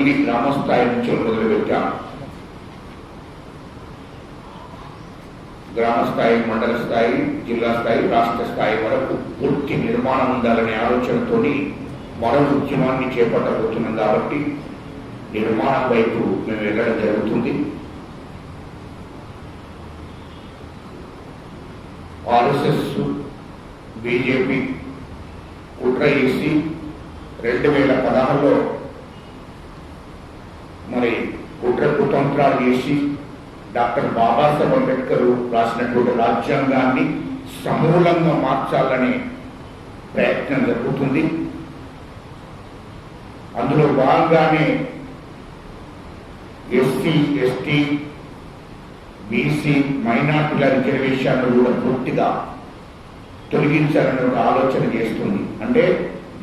మళ్ళీ గ్రామస్థాయి నుంచి మొదలుపెట్టాం. గ్రామ స్థాయి, మండల స్థాయి, జిల్లా స్థాయి, రాష్ట్ర స్థాయి వరకు పూర్తి నిర్మాణం ఉండాలనే ఆలోచనతో మరో ఉద్యమాన్ని చేపట్టబోతున్నాం. కాబట్టి నిర్మాణం వైపు మేము వెళ్ళడం జరుగుతుంది. ఆర్ఎస్ఎస్, బీజేపీ కుట్ర చేసి 2016లో మరి కుట్ర కుతంత్రాలు చేసి డాక్టర్ బాబాసాహెబ్ అంబేద్కర్ రాసినటువంటి రాజ్యాంగాన్ని సమూలంగా మార్చాలనే ప్రయత్నం జరుగుతుంది. అందులో భాగంగానే ఎస్సీ, ఎస్టీ, బీసీ, మైనార్టీల రిజర్వేషన్లు కూడా పూర్తిగా తొలగించాలనే ఒక ఆలోచన చేస్తుంది. అంటే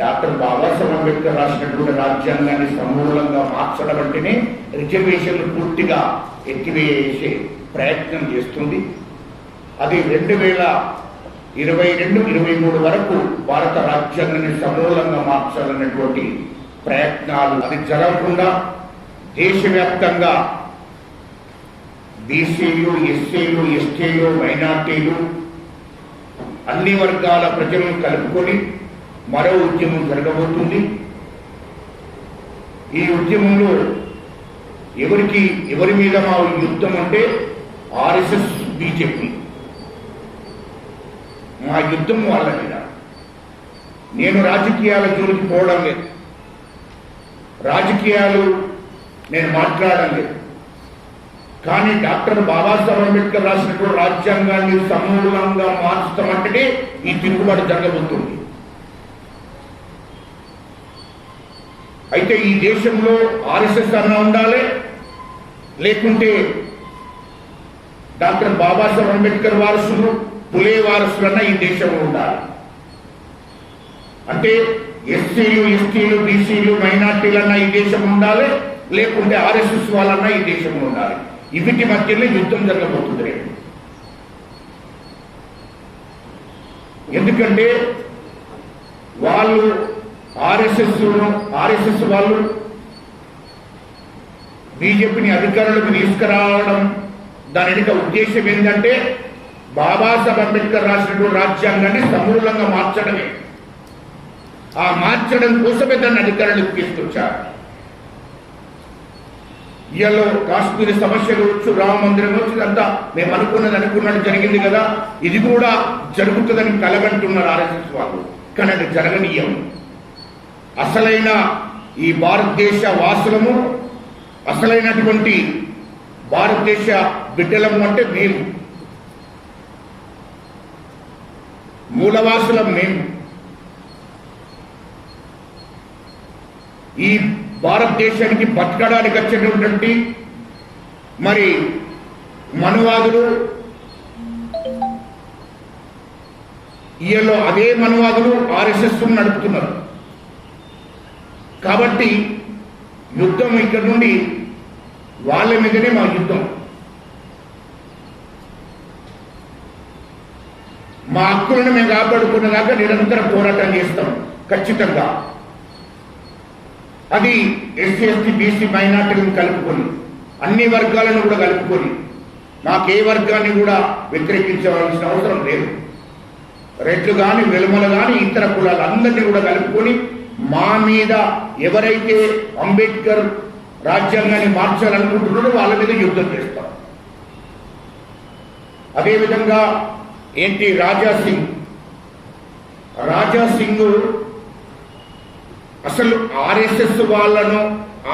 డాక్టర్ బాబాసాహెబ్ అంబేద్కర్ రాసినటువంటి రాజ్యాంగాన్ని సమూలంగా మార్చడం అంటేనే రిజర్వేషన్లు పూర్తిగా ఎత్తివేసే ప్రయత్నం చేస్తుంది. అది 2022-23 వరకు భారత రాజ్యాంగాన్ని సమూలంగా మార్చాలన్నటువంటి ప్రయత్నాలు. అది జరగకుండా దేశవ్యాప్తంగా బీసీలు, ఎస్సీలు, ఎస్టీలు, మైనార్టీలు అన్ని వర్గాల ప్రజలను కలుపుకొని మరో ఉద్యమం జరగబోతుంది. ఈ ఉద్యమంలో ఎవరి మీద మా యుద్ధం అంటే ఆర్ఎస్ఎస్, బీజేపీ మా యుద్ధం వాళ్ళ మీద. నేను రాజకీయాల జోలికి పోవడం లేదు, రాజకీయాలు నేను మాట్లాడడం లేదు. కానీ డాక్టర్ బాబాసాహెబ్ అంబేద్కర్ రాసినటువంటి రాజ్యాంగాన్ని సమూలంగా మార్చుతామంటే ఈ తిరుగుబాటు జరగబోతుంది. అయితే ఈ దేశంలో ఆర్ఎస్ఎస్ అన్నా ఉండాలి, లేకుంటే డాక్టర్ బాబాసాహెబ్ అంబేద్కర్ వారసులు, పులే వారసులన్నా ఈ దేశంలో ఉండాలి. అంటే ఎస్సీలు, ఎస్టీలు, బీసీలు, మైనార్టీలన్నా ఈ దేశం ఉండాలి, లేకుంటే ఆర్ఎస్ఎస్ వాళ్ళన్నా ఈ దేశంలో ఉండాలి. వీటి మధ్యలో యుద్ధం జరగబోతుంది రేపు. ఎందుకంటే వాళ్ళు ఆర్ఎస్ఎస్ వాళ్ళు బీజేపీని అధికారంలోకి తీసుకురావడం దాని వెనుక ఉద్దేశం ఏంటంటే బాబాసాహెబ్ అంబేద్కర్ రాసినటువంటి రాజ్యాంగాన్ని సమూలంగా మార్చడమే. ఆ మార్చడం కోసమే దాన్ని అధికారంలోకి తీసుకొచ్చారు. ఇవాళ కాశ్మీర్ సమస్యలు వచ్చు, రామ మందిరం వచ్చు, ఇదంతా మేము అనుకున్నట్టు జరిగింది కదా, ఇది కూడా జరుగుతుందని కలగంటున్నారు ఆర్ఎస్ఎస్ వాళ్ళు. కానీ అది జరగనీయం. అసలైన ఈ భారతదేశ వాసులము, అసలైనటువంటి భారతదేశ బిడ్డలము అంటే మేము, మూలవాసులం మేము. ఈ భారతదేశానికి బతకడానికి వచ్చినటువంటి మరి మనువాదులు, ఈయలో అదే మనువాదులు ఆర్ఎస్ఎస్ నడుపుతున్నారు. కాబట్టి యుద్ధం ఇక్కడ నుండి వాళ్ళ మీదనే మా యుద్ధం. మా హక్కులను మేము కాపాడుకునేదాకా నిరంతరం పోరాటం చేస్తాం ఖచ్చితంగా. అది ఎస్సీ, ఎస్టీ, బీసీ, మైనార్టీలను కలుపుకొని, అన్ని వర్గాలను కూడా కలుపుకొని, మాకే వర్గాన్ని కూడా వ్యతిరేకించవలసిన అవసరం లేదు. రెడ్లు కానీ, వెలుమలు కానీ, ఇతర కులాలందరినీ కూడా కలుపుకొని మా మీద ఎవరైతే అంబేద్కర్ రాజ్యాంగాన్ని మార్చాలనుకుంటున్నారో వాళ్ళ మీద యుద్ధం చేస్తాం. అదేవిధంగా ఏంటి రాజా సింగ్ అసలు ఆర్ఎస్ఎస్ వాళ్ళను,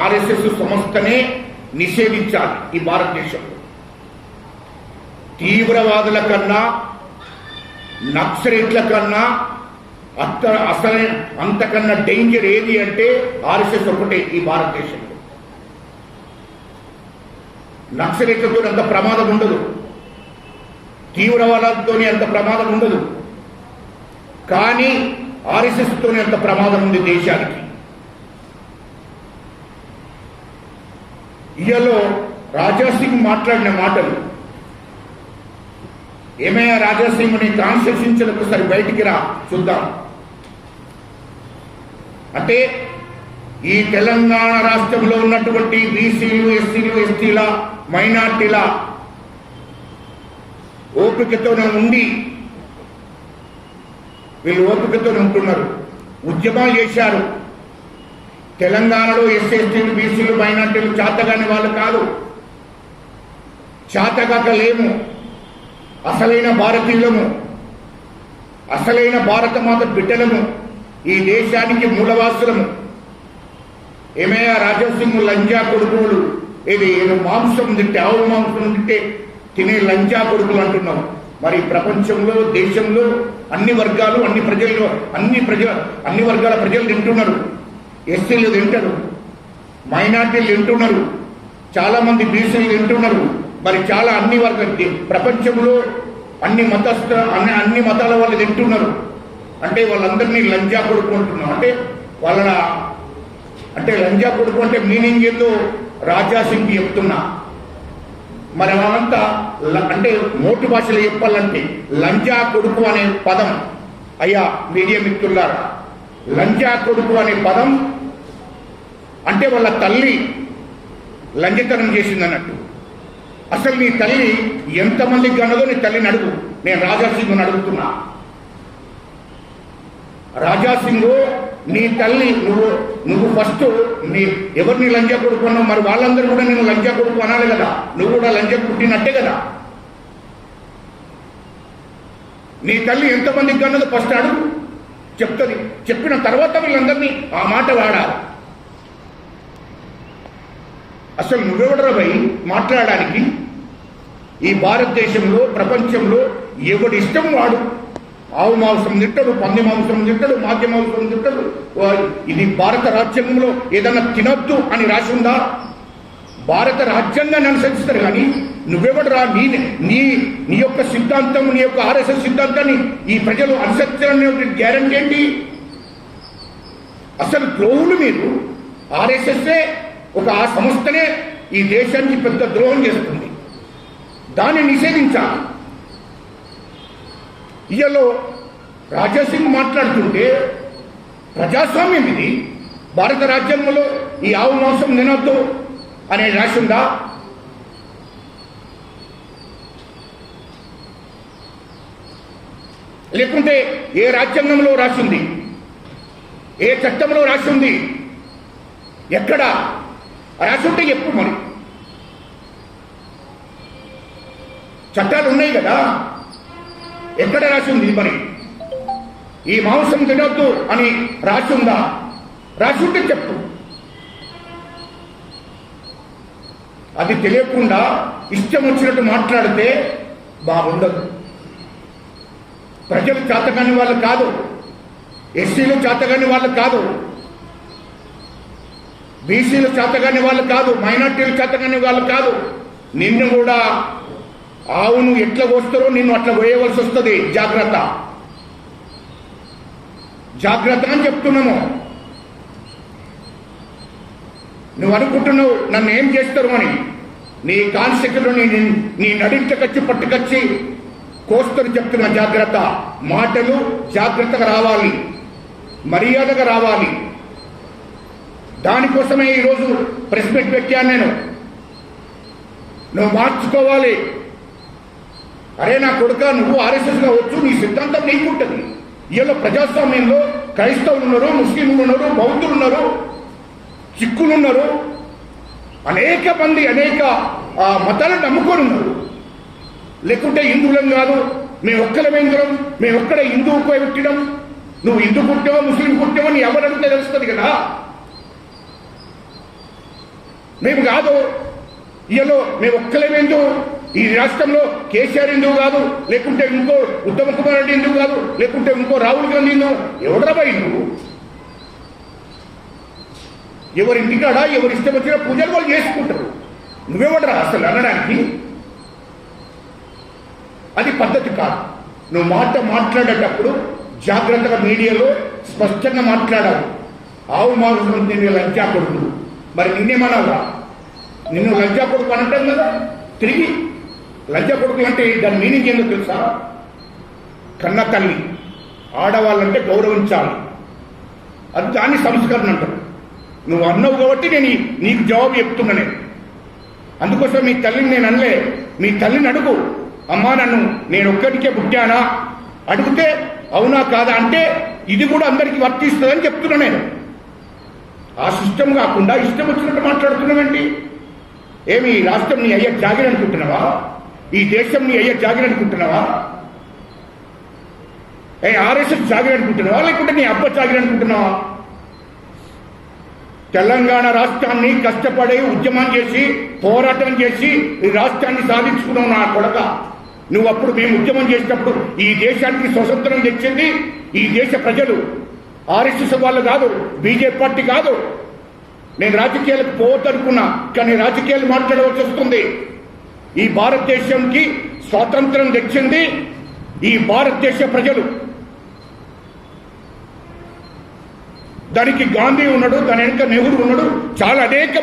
ఆర్ఎస్ఎస్ సంస్థనే నిషేధించాలి ఈ భారతదేశంలో. తీవ్రవాదుల కన్నా, నక్సలైట్ల కన్నా అసలైన అంతకన్నా డేంజర్ ఏది అంటే ఆర్ఎస్ఎస్ ఒకటే ఈ భారతదేశంలో. నక్సలైట్లతో అంత ప్రమాదం ఉండదు, తీవ్రవాదంతో అంత ప్రమాదం ఉండదు, కానీ ఆర్ఎస్ఎస్తోనే అంత ప్రమాదం ఉంది దేశానికి. ఇయలో రాజాసింగ్ మాట్లాడిన మాటలు, ఏమయ్యా రాజాసింగ్ ని కాన్స్టిట్యూషన్ ఒకసారి బయటికి రా చూద్దాం అంటే ఈ తెలంగాణ రాష్ట్రంలో ఉన్నటువంటి బీసీలు, ఎస్సీలు, ఎస్టీల, మైనార్టీల ఓపికతోనే ఉండి వీళ్ళు ఓపికతోనే ఉంటున్నారు. ఉద్యమాలు చేశారు. తెలంగాణలో ఎస్సీ, ఎస్టీలు, బీసీలు, మైనార్టీలు చేతగాని వాళ్ళు కాదు, చేతగాక లేము. అసలైన భారతీయులము, అసలైన భారత మాత బిడ్డలము, ఈ దేశానికి మూలవాసులము. ఏమయ్యా రాజాసింగ్ లంజా కొడుకులు, ఇది మాంసం తింటే, ఆవు మాంసం తింటే తినే లంజా కొడుకులు అంటున్నాం. మరి ప్రపంచంలో, దేశంలో అన్ని వర్గాలు, అన్ని వర్గాల ప్రజలు తింటున్నారు. ఎస్సీలు తింటారు, మైనార్టీలు తింటున్నారు, చాలా మంది బీసీలు తింటున్నారు. మరి చాలా అన్ని వర్గాలు ప్రపంచంలో అన్ని మతాల వాళ్ళు తింటున్నారు. అంటే వాళ్ళందరినీ లంజా కొడుకు అంటున్నాం. అంటే లంజా కొడుకు అంటే మీనింగ్ ఏదో రాజాసింగ్ చెప్తున్నా. మరి వాళ్ళంతా అంటే మోటు భాషలో చెప్పాలంటే లంజా కొడుకు అనే పదం, అయ్యా మీడియా మిత్రులారా, లంజా కొడుకు అనే పదం అంటే వాళ్ళ తల్లి లంజతనం చేసిందన్నట్టు. అసలు నీ తల్లి ఎంతమందికి అన్నదో నీ తల్లిని అడుగు. నేను రాజాసింగ్ని అడుగుతున్నా. రాజాసింగ్, నీ తల్లి నువ్వు ఫస్ట్ ఎవరిని లంజా కొడుకు అన్నావు? మరి వాళ్ళందరూ కూడా నేను లంజా కొడుకు అనాలి కదా. నువ్వు కూడా లంజా పుట్టినట్టే కదా. నీ తల్లి ఎంతమందికి అన్నదో ఫస్ట్ అడుగు, చెప్తుంది. చెప్పిన తర్వాత వీళ్ళందరినీ ఆ మాట వాడాలి. అసలు నువ్వెవడరా భయ్ మాట్లాడడానికి? ఈ భారతదేశంలో, ప్రపంచంలో ఎవడి ఇష్టం వాడు ఆవు మాంసం తింటాడు, పంది మాంసం తింటాడు, మాధ్య మాంసం తింటాడు. ఇది భారత రాజ్యాంగంలో ఏదన్నా తినొద్దు అని రాసి ఉందా? భారత రాజ్యాంగాన్ని అనుసరిస్తారు. కానీ నువ్వెవడరా? నీ యొక్క సిద్ధాంతం, నీ యొక్క ఆర్ఎస్ఎస్ సిద్ధాంతాన్ని ఈ ప్రజలు అనుసరించాలనే గ్యారంటీ ఏంటి? అసలు ద్రోహులు మీరు. ఆర్ఎస్ఎస్ఏ ఆ సంస్థనే ఈ దేశానికి పెద్ద ద్రోహం చేస్తుంది. దాన్ని నిషేధించాలి. ఇయలో రాజాసింగ్ మాట్లాడుతుంటే ప్రజాస్వామ్యం ఇది. భారత రాజ్యాంగంలో ఈ ఆవు మాంసం తినొద్దు అనే రాసి ఉందా? లేకుంటే ఏ రాజ్యాంగంలో రాసింది? ఏ చట్టంలో రాసింది? ఎక్కడ రాసుంటే చెప్పు. మరి చట్టాలు ఉన్నాయి కదా, ఎక్కడ రాసింది? మరి ఈ మాంసం తినొద్దు అని రాసిందా? రాసుంటే చెప్పు. అది తెలియకుండా ఇష్టం వచ్చినట్టు మాట్లాడితే బాగుండదు. ప్రజలు చేతకాని వాళ్ళు కాదు, ఎస్సీలు చేతకాని వాళ్ళు కాదు, బీసీలు చేతకాని వాళ్ళు కాదు, మైనార్టీలు చేతకాని వాళ్ళు కాదు. నిన్ను కూడా ఆవును ఎట్లా కోస్తారో నిన్ను అట్లా కోయవలసి వస్తుంది. జాగ్రత్త, జాగ్రత్త అని చెప్తున్నాము. నువ్వు అనుకుంటున్నావు నన్ను ఏం చేస్తారు అని. నీ కాన్సెప్ట్లో నీ నడించకొచ్చి పట్టుకొచ్చి కోస్తరు చెప్తున్నా. జాగ్రత్త. మాటలు జాగ్రత్తగా రావాలి, మర్యాదగా రావాలి. దానికోసమే ఈరోజు ప్రెస్ మీట్ పెట్టాను నేను. నువ్వు మార్చుకోవాలి. అరే నా కొడుక, నువ్వు ఆర్ఎస్ఎస్గా వచ్చు, నీ సిద్ధాంతం నీకుంటుంది. ఇలా ప్రజాస్వామ్యంలో క్రైస్తవులు ఉన్నారు, ముస్లింలు ఉన్నారు, బౌద్ధులు ఉన్నారు, సిక్కులు ఉన్నారు, అనేక మంది అనేక మతాలను నమ్ముకొని ఉన్నారు. లేకుంటే హిందువులం కాదు, మేము ఒక్కలమేంద్రం, మేము ఒక్కడ హిందువు పెట్టడం. నువ్వు హిందూ పుట్టావో ముస్లిం పుట్టావో నీ ఎవరంటే తెలుస్తుంది కదా. మేము కాదు, ఇయలో మేము ఒక్కలేమేందు. ఈ రాష్ట్రంలో కేసీఆర్ హిందువు కాదు, లేకుంటే ఇంకో ఉత్తమ్ కుమార్ రెడ్డి హిందువు కాదు, లేకుంటే ఇంకో రాహుల్ గాంధీ హిందువు. ఎవడరాబాయి నువ్వు? ఎవరి ఇంటికాడ ఎవరు ఇష్టం వచ్చిన పూజలు వాళ్ళు చేసుకుంటారు. నువ్వెవడరా అసలు అనడానికి? అది పద్ధతి కాదు. నువ్వు మాట్లాడేటప్పుడు జాగ్రత్తగా మీడియాలో స్పష్టంగా మాట్లాడాలి. ఆవు మాంసం తినే లంచా కొడుకు. మరి నిన్నేమన్నావురా? నిన్ను లంచా కొడుకు అంటాం కదా. తిరిగి లంచా కొడుకు అంటే దాని మీనింగ్ ఏందో తెలుసా? కన్న తల్లి. ఆడవాళ్ళంటే గౌరవించాలి, అది దాన్ని సంస్కరణ అంటారు. నువ్వు అన్నావు కాబట్టి నేను నీకు జవాబు చెప్తున్నా. నేను అందుకోసం మీ తల్లిని నేను అనలే. మీ తల్లిని అడుగు, అమ్మా నన్ను నేను ఒక్కడికే పుట్టానా అడిగితే అవునా కాదా అంటే ఇది కూడా అందరికీ వర్తిస్తుందని చెప్తున్నా. నేను ఆ సిస్టమ్ కాకుండా ఇష్టం వచ్చినట్టు మాట్లాడుతున్నామండి. ఏమి ఈ రాష్ట్రం నీ అయ్యే జాగిరి అనుకుంటున్నావా? ఈ దేశం నీ అయ్యే జాగిరి అనుకుంటున్నావా? ఆర్ఎస్ఎస్ జాగిరి అనుకుంటున్నావా లేకుంటే నీ అబ్బ జాగిరి అనుకుంటున్నావా? తెలంగాణ రాష్ట్రాన్ని కష్టపడి ఉద్యమం చేసి పోరాటం చేసి ఈ రాష్ట్రాన్ని సాధించుకున్నావు నా కొడక. నువ్వు అప్పుడు మేము ఉద్యమం చేసినప్పుడు ఈ దేశానికి స్వతంత్రం తెచ్చింది ఈ దేశ ప్రజలు, ఆర్ఎస్ఎస్ వాళ్ళు కాదు, బీజేపీ పార్టీ కాదు. నేను రాజకీయాలకు పోవద్దనుకున్నా, కానీ రాజకీయాలు మాట్లాడవలసి వస్తుంది. ఈ భారతదేశంకి స్వాతంత్రం తెచ్చింది ఈ భారతదేశ ప్రజలు. దానికి గాంధీ ఉన్నాడు, దాని వెనుక నెహ్రూ ఉన్నాడు, చాలా అనేక